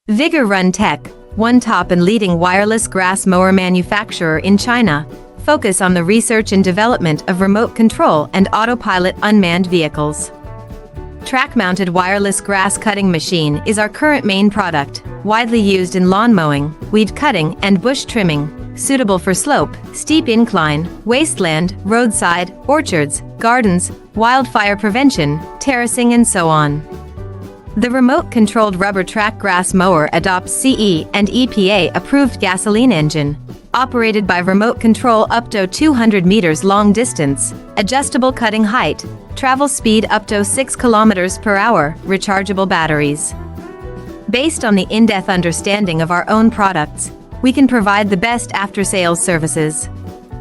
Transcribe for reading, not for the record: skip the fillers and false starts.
Vigor Run Tech, one top and leading wireless grass mower manufacturer in China, focus on the research and development of remote control and autopilot unmanned vehicles. Track-mounted wireless grass cutting machine is our current main product, widely used in lawn mowing, weed cutting, and bush trimming, suitable for slope, steep incline, wasteland, roadside, orchards, gardens, wildfire prevention, terracing, and so on. The remote-controlled rubber track grass mower adopts CE and EPA-approved gasoline engine, operated by remote control up to 200 meters long distance, adjustable cutting height, travel speed up to 6 kilometers per hour, rechargeable batteries. Based on the in-depth understanding of our own products, we can provide the best after-sales services.